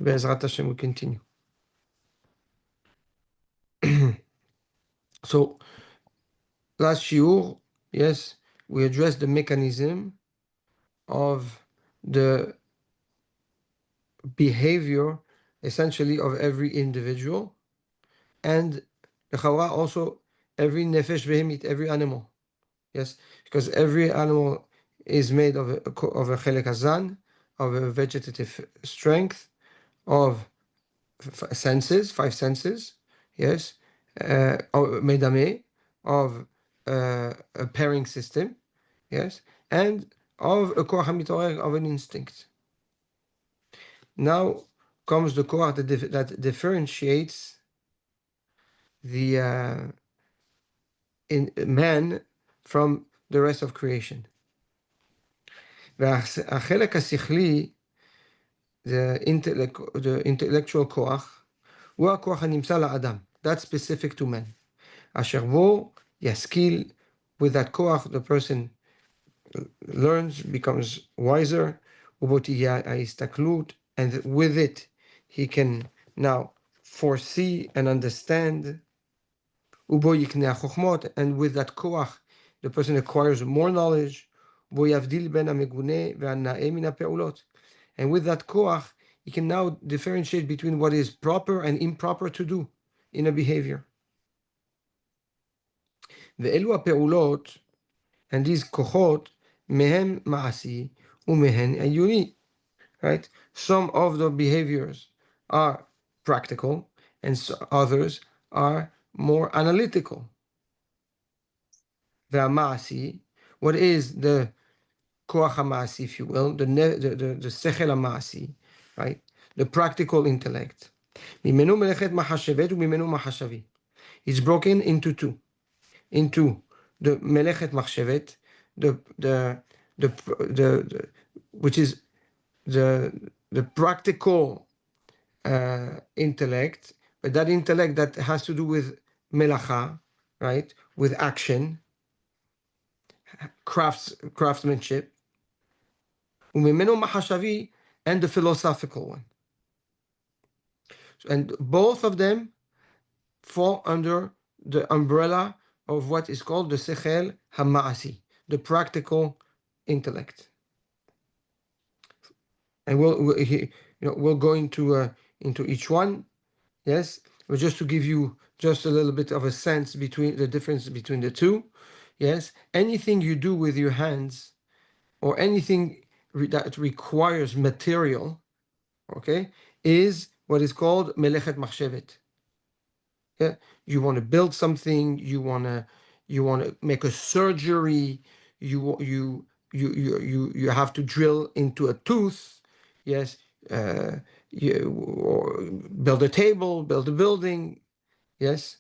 Be'ezrat Hashem, we continue. So, last shiur, yes, we addressed the mechanism of the behavior, essentially, of every individual, and also every nefesh behemit, every animal. Yes, because every animal is made of a chelek hazan, of a vegetative strength, of senses, 5 senses, yes, medame, of a pairing system, yes, and of a koach hamitorer, of an instinct. Now comes the koach that differentiates the in man from the rest of creation. והחלק השכלי, the intellectual כוח, הוא הכוח הנמצא לאדם. That's specific to man. אשר בו ישכיל, with that כוח, the person learns, becomes wiser, ובו תהיה ההסתכלות, and with it, he can now foresee and understand, ובו יקנה החוכמות, and with that כוח, the person acquires more knowledge, ובו יבדיל בין המגונה והנאה מן הפעולות. And with that koach, you can now differentiate between what is proper and improper to do in a behavior. ואלו הפעולות, and these kochot, מהם מעשי ומהן עיוני. Right? Some of the behaviors are practical and others are more analytical. והמעשי, what is the koach hamasi, if you will, the sechel hamasi, right? The practical intellect. ממנו מלאכת מחשבת וממנו מחשבי. It's broken into two. Into the מלאכת מחשבת, which is the practical intellect, but that intellect that has to do with melacha, right? With action, craftsmanship. וממנו מחשבי, and the philosophical one. And both of them fall under the umbrella of what is called the sechel hama'asi, the practical intellect. And we'll go into each one, yes, but just to give you just a little bit of a sense between the difference between the two, yes. Anything you do with your hands, or anything that requires material, okay, is what is called melechet machshevet. Yeah, you want to build something, you want to make a surgery, you have to drill into a tooth, yes, you build a table, build a building, yes,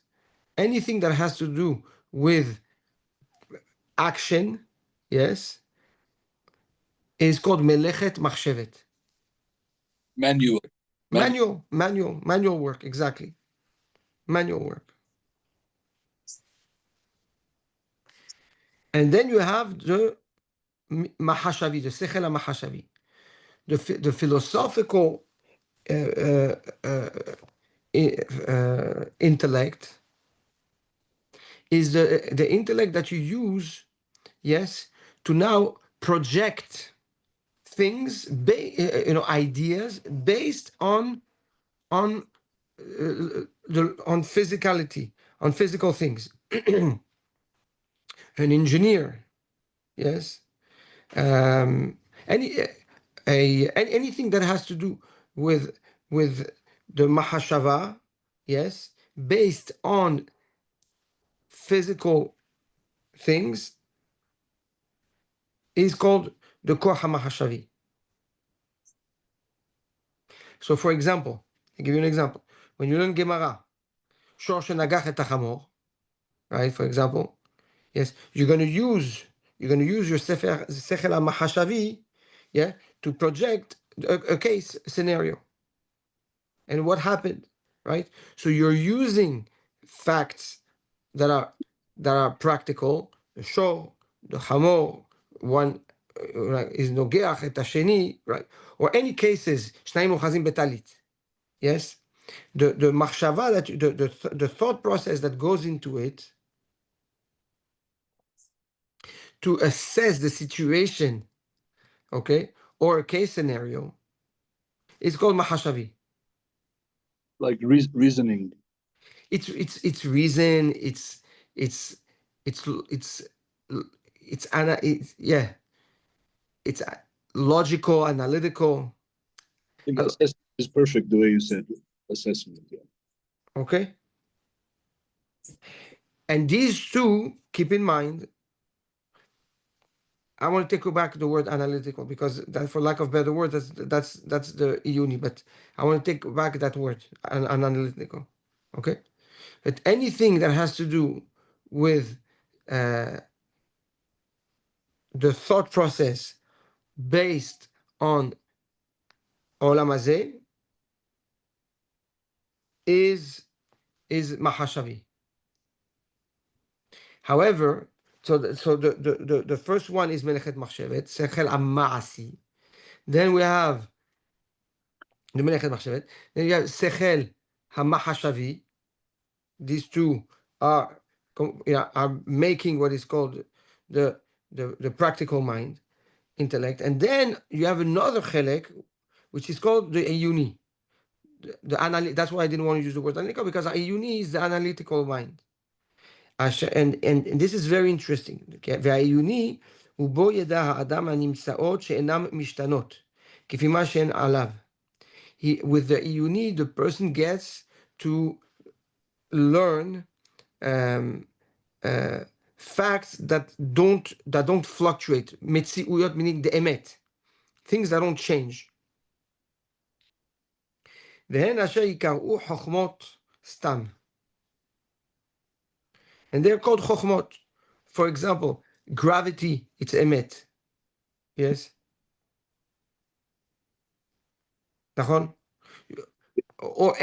anything that has to do with action, yes, is called melechet machshevet. Manual work, exactly. Manual work. And then you have the mahashavi, the sechel mahashavi, the philosophical intellect is the intellect that you use, yes, to now project things, ideas based on physicality, on physical things. An engineer, yes, anything that has to do with the mahashava, yes, based on physical things, is called the koach hamahashavi. So, for example, I'll give you an example. When you learn Gemara, shor shenagach et hachamor, right? For example, yes, you're going to use your sechel mahashavi, yeah, to project a case scenario. And what happened, right? So you're using facts that are practical. The shor, the hamor, one is nogeach et hasheni, right? Or any cases, shnayim ochazim betalit, yes, the machshava, that the thought process that goes into it to assess the situation, okay, or a case scenario, is called mahashavi. Like reasoning. It's reason. It's it's it's it's yeah. It's logical, analytical. I think assessment is perfect the way you said assessment. Yeah. Okay. And these two, keep in mind, I want to take back the word analytical, because that, for lack of better word, that's the uni. But I want to take back that word, analytical. Okay. But anything that has to do with the thought process based on olam hazeh is mahashavi. However, so the first one is melechet machshevet, sechel amasi. Then we have the melechet machshevet. Then you have sechel hamahashavi. These two are are making what is called the practical mind, intellect. And then you have another chelek, which is called the ayuni. That's why I didn't want to use the word analytical, because ayuni is the analytical mind. And this is very interesting. והעיוני הוא בו ידע האדם הנמצאות שאינן משתנות, כפי מה שהן עליו. With the עיוני, the person gets to learn facts that don't fluctuate. מציאויות, meaning the emet, things that don't change. והן אשר יקראו חוכמות סתם. And they're called chokhmot. For example, gravity, it's emet. Yes? Nachon? Or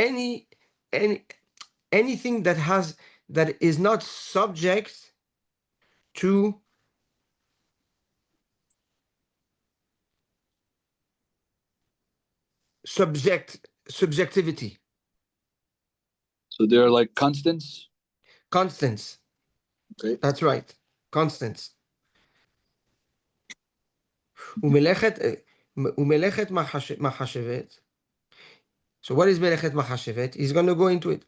anything that is not subject to subjectivity. So they're like constants? Constants. Okay. That's right. Constants. ומלאכת מחשבת. So what is מלאכת מחשבת? He's going to go into it.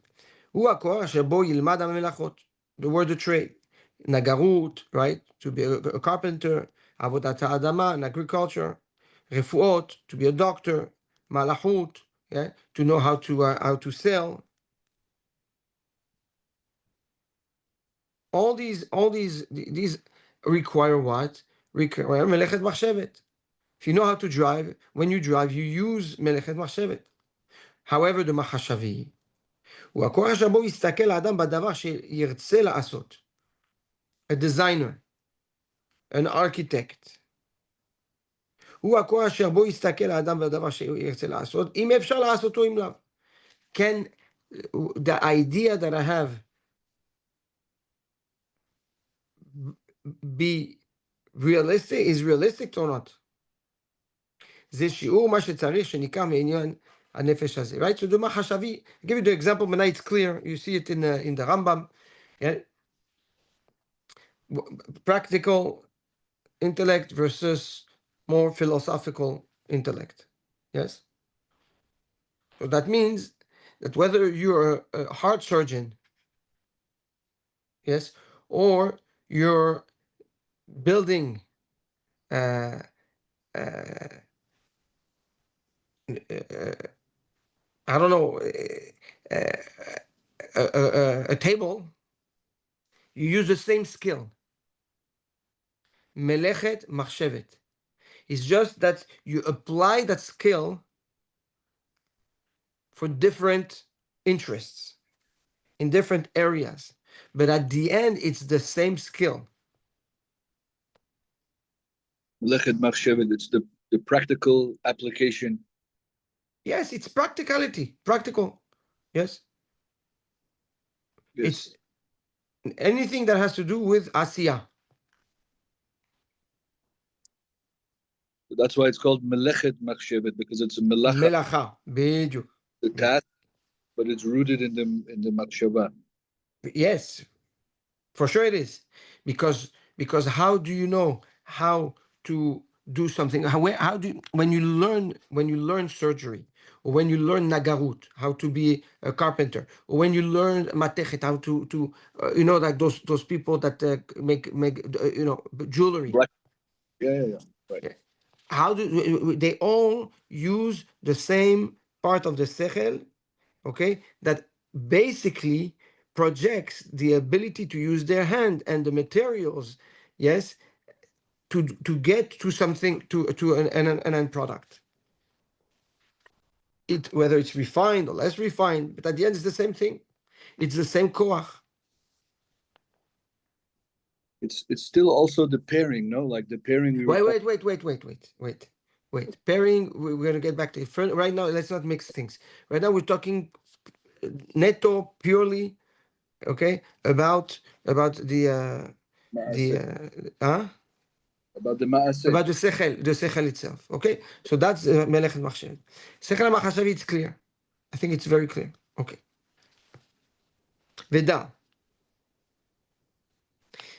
הוא הכוח שבו ילמד המלאכות. The word to trade. נגרות, right? To be a carpenter. עבודת האדמה, in agriculture. רפואות, to be a doctor. מלאכות, yeah? To know how to sell. All these require what? Require מלאכת מחשבת. If you know how to drive, when you drive, you use מלאכת מחשבת. However, the מחשבי, הוא הכוח שבו יסתכל האדם בדבר שירצה לעשות. A designer, an architect. הוא הכוח אשר בו יסתכל האדם בדבר שירצה לעשות, אם אפשר לעשותו אם לאו. Can the idea that I have be realistic, is realistic or not? זה שיעור מה שצריך שניקח מעניין הנפש הזה. Right? So the מחשבי, I'll give you the example, but now it's clear. You see it in the Rambam. Yeah? Practical intellect versus more philosophical intellect. Yes? So that means that whether you're a heart surgeon, yes, or you're building I don't know, a table, you use the same skill. Melechet machshevet. It's just that you apply that skill for different interests in different areas. But at the end, it's the same skill. Melechet machshevet, it's the practical application. Yes, it's practicality, practical. Yes. It's anything that has to do with asiya. That's why it's called melechet machshevet, because it's a melacha. Melacha, bediuk. the task, but it's rooted in the machshava. Yes, for sure it is, because how do you know how to do something? How do you, when you learn surgery, or when you learn nagarut, how to be a carpenter, or when you learn matechet, how to like those people that make jewelry. Right. Yeah. Right. Yeah. How do they all use the same part of the sechel? Okay, that basically projects the ability to use their hand and the materials, yes, to get to something, to an end product. Whether it's refined or less refined, but at the end it's the same thing. It's the same koach. It's still also the pairing, no? Like the pairing we were Wait. Pairing, we're going to get back to it. Right now, let's not mix things. Right now, we're talking netto, purely, okay, about the about the maaseh. about the sechel itself. Okay, so that's melech machshav. Sechel machshav, it's clear. I think it's very clear. Okay. ודע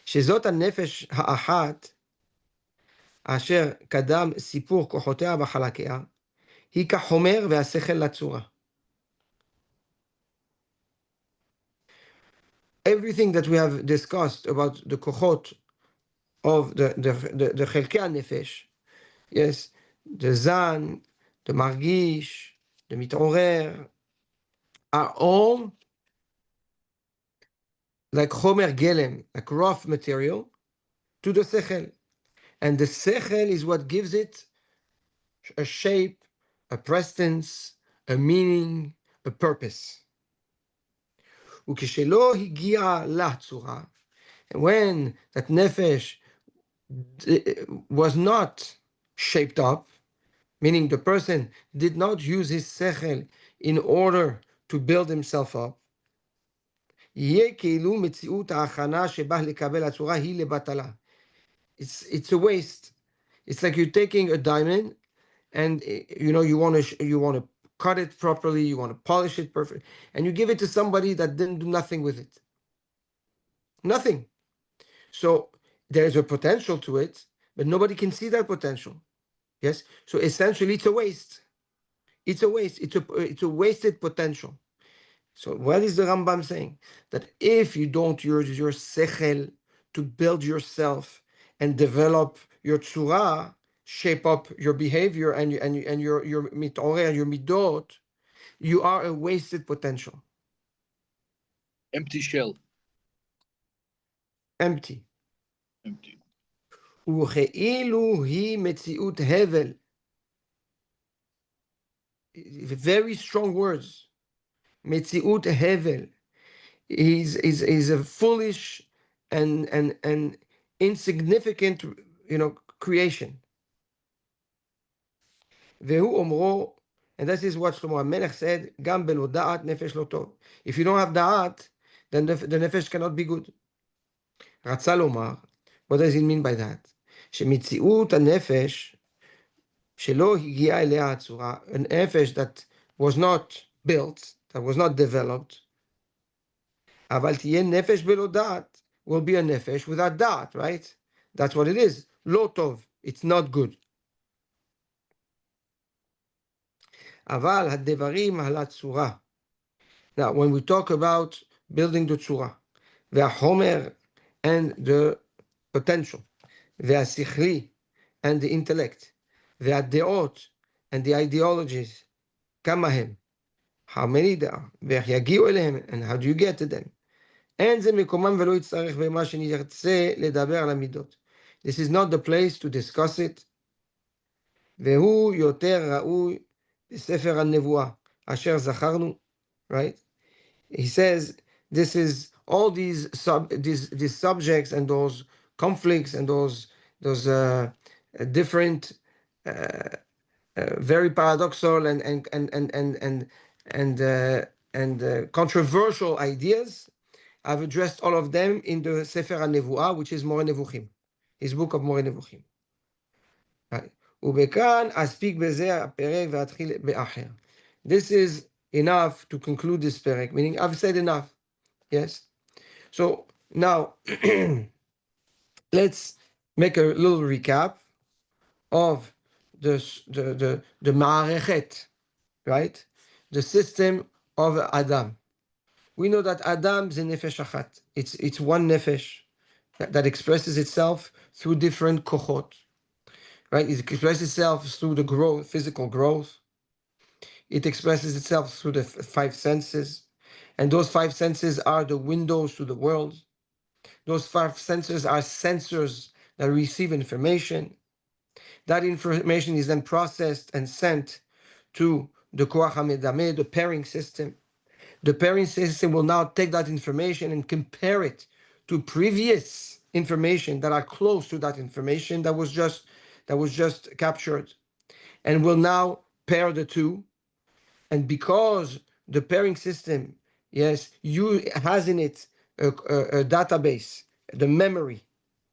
שזאת הנפש האחת אשר קדם סיפור כוחותיה וחלקיה, היא כחומר והשכל לצורה. Everything that we have discussed about the kochot of the חלקי הנפש, yes, the zan, the margish, the מתעורר, are all like chomer gelem, like rough material, to the sechel. And the sechel is what gives it a shape, a presence, a meaning, a purpose. וכשלא הגיע לצורה, and when that nefesh was not shaped up, meaning the person did not use his sechel in order to build himself up, יהיה כאילו מציאות ההכנה שבא לקבל הצורה היא לבטלה. It's a waste. It's like you're taking a diamond and you want to cut it properly, you want to polish it perfect, and you give it to somebody that didn't do nothing with it. Nothing. So there's a potential to it, but nobody can see that potential. Yes. So essentially it's a waste. It's a waste. It's a wasted potential. So what is the Rambam saying? That if you don't use your sechel to build yourself and develop your tzura, shape up your behavior and your mitorer, your midot, you are a wasted potential. Empty shell. Empty. וכאילו היא מציאות הבל. Very strong words. מציאות הבל is a foolish and insignificant, creation. והוא אומרו, and this is what Shlomo HaMelech said, גם בלא דעת נפש לא טוב. If you don't have דעת, then the nefesh cannot be good. רצה לומר, what does it mean by that? שמציאות הנפש שלא הגיעה אליה הצורה, a nefesh that was not built, that was not developed, אבל תהיה נפש בלא דעת, will be a nefesh without דעת, right? That's what it is. לא טוב, it's not good. אבל הדברים על הצורה. Now, when we talk about building the צורה, והחומר and the potential, והשכלי and the intellect, והדעות and the ideologies, כמה הם? How many there are? ואיך יגיעו אליהם? And how do you get to them? אין זה מקומם ולא יצטרך במה שנרצה לדבר על המידות. This is not the place to discuss it. והוא יותר ראוי בספר הנבואה, אשר זכרנו, right? He says, this is all these subjects and those conflicts and those different, very paradoxal and controversial ideas. I've addressed all of them in the Sefer HaNevuah, which is Moreh Nevuchim, his book of Moreh Nevuchim. Right. ובכאן אספיק בזה הפרק ואתחיל באחר. This is enough to conclude this perek, meaning I've said enough. Yes. So now let's make a little recap of the ma'arechet, right? The system of Adam. We know that Adam is a nefesh achat. It's one nefesh that expresses itself through different kochot, right? It expresses itself through the growth, physical growth. It expresses itself through the five senses. And those five senses are the windows to the world. Those five senses are sensors that receive information. That information is then processed and sent to the koach hamedameh, the pairing system. The pairing system will now take that information and compare it to previous information that are close to that information that was just captured, and will now pair the two. And because the pairing system, yes, has in it a database, the memory,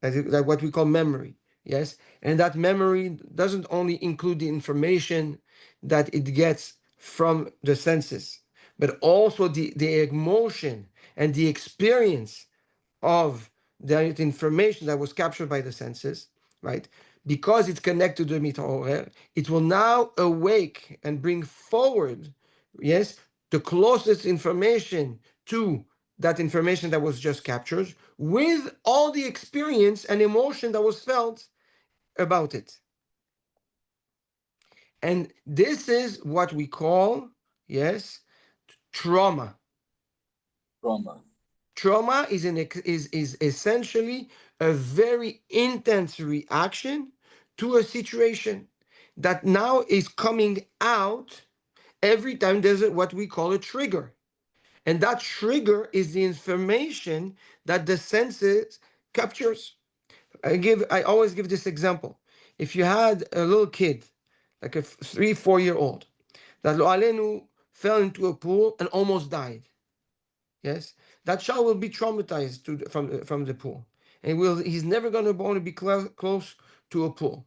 like what we call memory, yes, and that memory doesn't only include the information that it gets from the senses, but also the emotion and the experience of the information that was captured by the senses, right? Because it's connected to the mitaorer, it will now awake and bring forward, yes, the closest information to that information that was just captured, with all the experience and emotion that was felt about it. And this is what we call, yes, trauma. Trauma is essentially a very intense reaction to a situation that now is coming out every time there's what we call a trigger. And that trigger is the information that the senses captures. I always give this example. If you had a little kid, like a 3-4 year old, that lo alenu fell into a pool and almost died. Yes, that child will be traumatized from the pool, and he's never going to want to be close to a pool.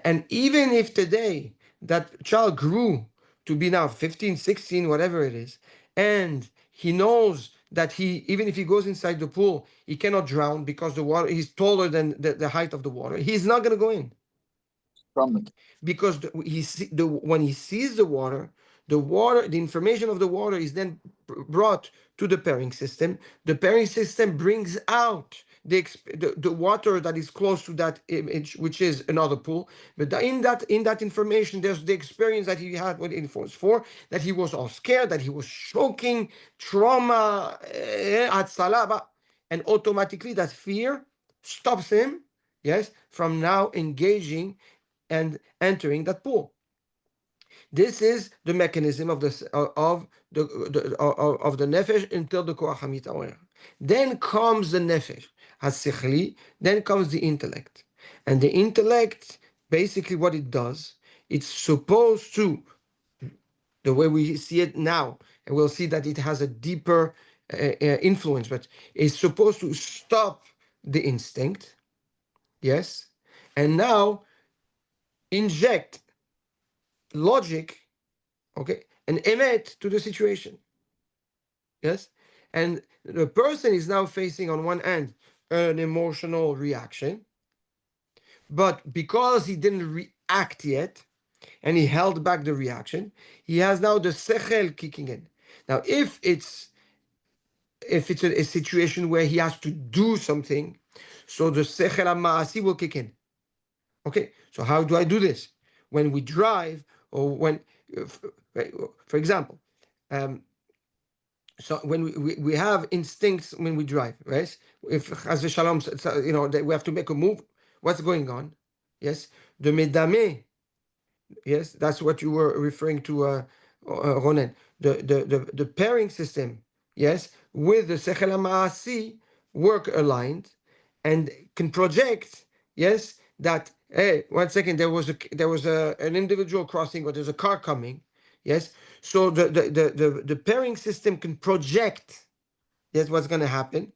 And even if today that child grew to be now 15, 16, whatever it is, and he knows that even if he goes inside the pool, he cannot drown because the water, he's taller than the height of the water, he's not going to go in. Because when he sees the information of the water is then brought to the pairing system. The pairing system brings out the water that is close to that image, which is another pool. But in that information, there's the experience that he had when it was for, that he was all scared, that he was choking, trauma, and automatically that fear stops him, yes, from now engaging and entering that pool. This is the mechanism of the nefesh until the koach hamitaorer. Then comes the nefesh hasichli. Then comes the intellect, and the intellect, basically what it does, it's supposed to, the way we see it now, and we'll see that it has a deeper influence, but it's supposed to stop the instinct, yes, and now inject logic, okay, and emet to the situation. Yes, and the person is now facing on one end an emotional reaction, but because he didn't react yet and he held back the reaction, he has now the sechel kicking in. Now, if it's a situation where he has to do something, so the sechel ma'asi will kick in. Okay, so how do I do this? When we drive, or when, for example, so when we have instincts when we drive, right? If Chas v'Shalom, we have to make a move, what's going on? Yes, the medame. Yes, that's what you were referring to, Ronen. The pairing system, yes, with the sechel ma'asi work aligned, and can project, yes, that, hey, 1 second, there was an individual crossing, or there's a car coming, yes. So the pairing system can project, yes, what's going to happen,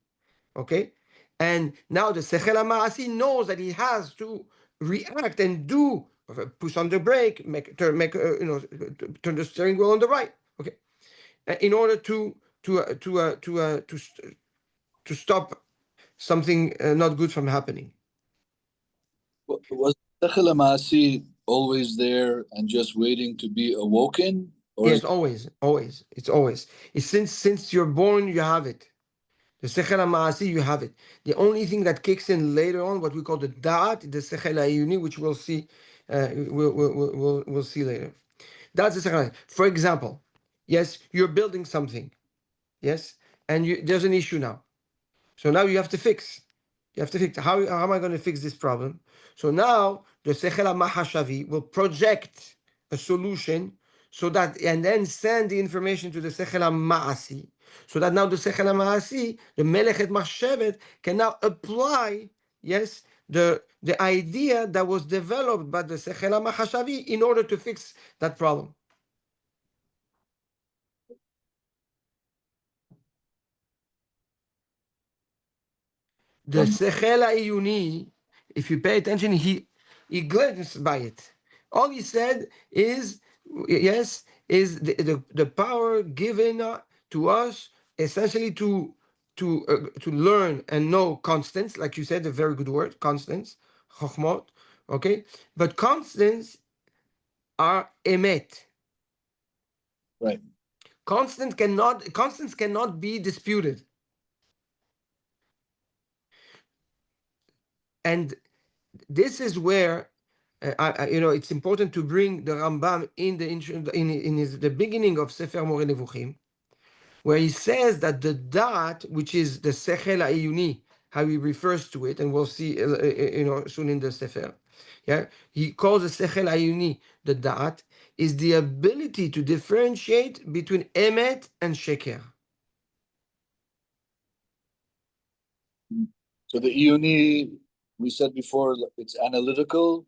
okay. And now the sechel ma'asi knows that he has to react and push on the brake, turn the steering wheel on the right, okay. in order to stop something not good from happening. Was Sechel HaMaasi always there and just waiting to be awoken? Or Yes, always. It's always. It's since you're born, you have it. The Sechel HaMaasi, you have it. The only thing that kicks in later on, what we call the Da'at, the Sechel HaYuni, which we'll see, we'll see later. That's the Sechel. For example, yes, you're building something, yes, and there's an issue now. So now you have to fix. You have to fix. How am I going to fix this problem? So now the Sechel HaMahashavi will project a solution so that, and then send the information to the Sechel HaMaasi, so that now the Sechel HaMaasi, the Melechet Machshevet, can now apply, yes, the idea that was developed by the Sechel HaMahashavi in order to fix that problem. The Sechel HaIyuni, if you pay attention, he glanced by it. All he said is, yes, is the power given to us essentially to learn and know constants, like you said, a very good word, constants, chokhmot, okay? But constants are emet. right. Constants cannot be disputed. And this is where it's important to bring the Rambam in the beginning of Sefer Moreh Nevuchim, where he says that the Da'at, which is the Sechel HaIyuni, how he refers to it, and we'll see soon in the Sefer. Yeah, he calls the Sechel HaIyuni the Da'at, is the ability to differentiate between Emet and Sheker. So the Ioni, we said before, it's analytical.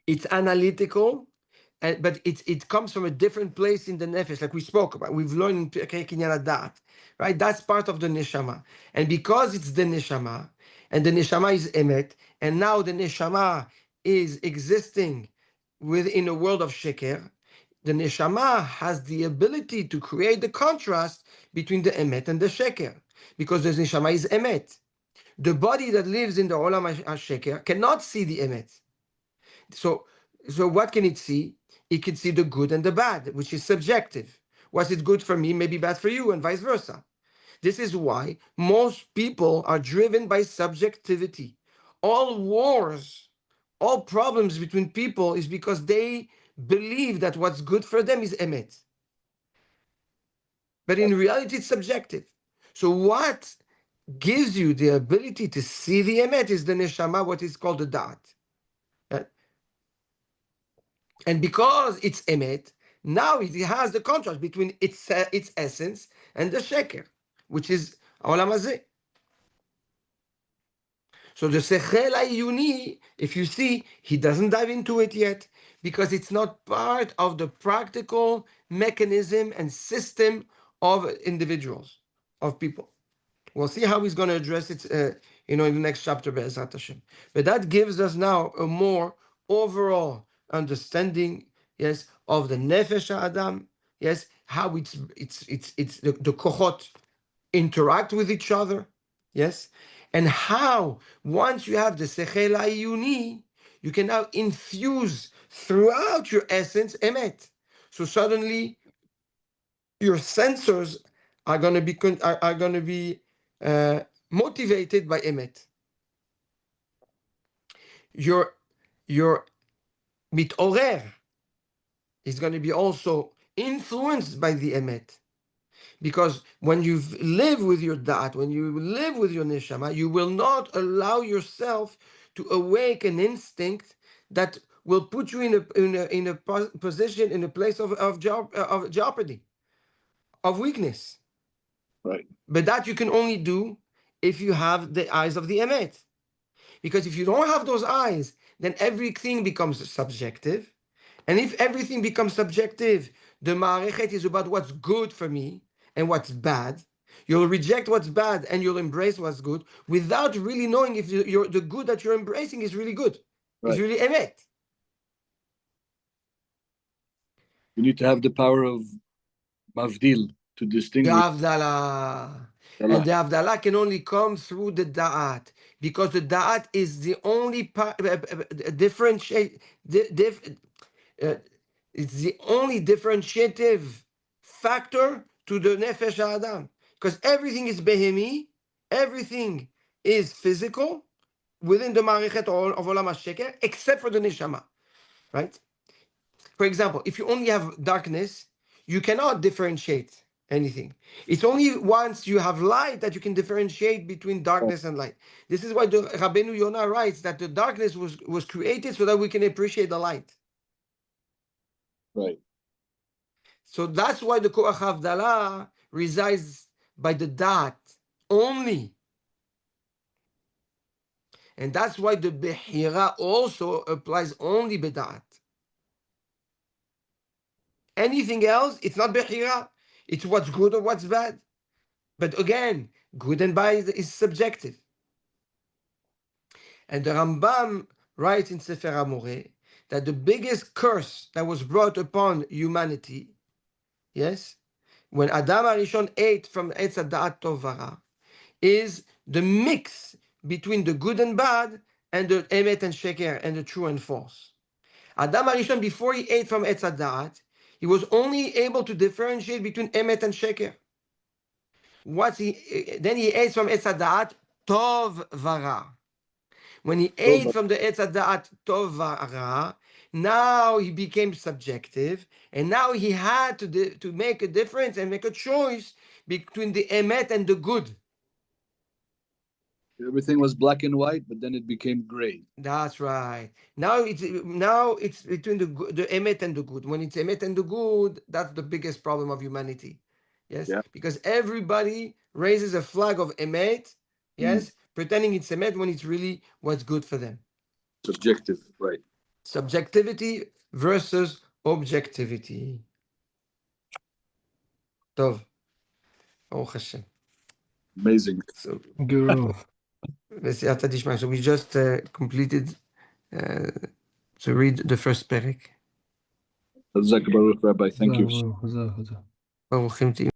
It's analytical, but it comes from a different place in the nefesh, like we spoke about. We've learned in Pirkei Kinyan HaDat, right? That's part of the neshama, and because it's the neshama, and the neshama is emet, and now the neshama is existing within a world of sheker. The neshama has the ability to create the contrast between the emet and the sheker, because the neshama is emet. The body that lives in the olam ha-sheker cannot see the emet. So what can it see? It can see the good and the bad, which is subjective. Was it good for me, maybe bad for you, and vice versa. This is why most people are driven by subjectivity. All wars, all problems between people is because they believe that what's good for them is emet. But in reality, it's subjective. So what gives you the ability to see the emet is the neshama, what is called the da'at. And because it's emet, now it has the contrast between its essence and the sheker, which is olam hazeh. So the Sechel HaIyuni, if you see, he doesn't dive into it yet because it's not part of the practical mechanism and system of individuals, of people. We'll see how he's going to address it, in the next chapter, Be'ezrat Hashem. But that gives us now a more overall understanding, yes, of the Nefesh Adam, yes, how it's the kochot interact with each other, yes, and how once you have the Sechel HaIyuni, you can now infuse throughout your essence emet. So suddenly your sensors are going to be motivated by emet. Your mitorer is going to be also influenced by the emet. Because when you live with your da'at, when you live with your neshama, you will not allow yourself to awake an instinct that will put you in a position, in a place of jeopardy, of weakness. Right. But that you can only do if you have the eyes of the emet. Because if you don't have those eyes, then everything becomes subjective. And if everything becomes subjective, the ma'arechet is about what's good for me and what's bad. You'll reject what's bad and you'll embrace what's good without really knowing if the good that you're embracing is really good, Right. is really emet. You need to have the power of Mavdil. to The distinguish. Havdalah. And the Havdalah can only come through the Da'at, because the Da'at is the only differentiate, it's the only differentiative factor to the Nefesh Adam. Because everything is Behemi, everything is physical within the Marichet of Olam HaSheker, except for the Neshama, right? For example, if you only have darkness, you cannot differentiate anything. It's only once you have light that you can differentiate between darkness and light. This is why the Rabbeinu Yonah writes that the darkness was created so that we can appreciate the light. Right. So that's why the Koach Havdalah resides by the Da'at only. And that's why the Behira also applies only B'Da'at. Anything else, it's not Behira. It's what's good or what's bad. But again, good and bad is subjective. And the Rambam writes in Sefer HaMoreh that the biggest curse that was brought upon humanity, yes, when Adam HaRishon ate from Etz HaDa'at Tov Vara, is the mix between the good and bad and the Emet and Sheker and the true and false. Adam HaRishon, before he ate from Etz HaDa'at, he was only able to differentiate between Emet and Sheker. Then he ate from Etz HaDa'at Tov Vara. When he ate from the Etz HaDa'at Tov Vara, now he became subjective, and now he had to make a difference and make a choice between the Emet and the good. Everything was black and white, but then it became gray. That's right. Now it's between the Emet and the good. When it's Emet and the good, that's the biggest problem of humanity. Yes, Yeah. because everybody raises a flag of Emet, yes, pretending it's Emet when it's really what's good for them. Subjective, right. Subjectivity versus objectivity. Tov. Baruch Hashem. Amazing. So, Guru. so we just completed to read the first perek. Rabbi, thank you. Baruchim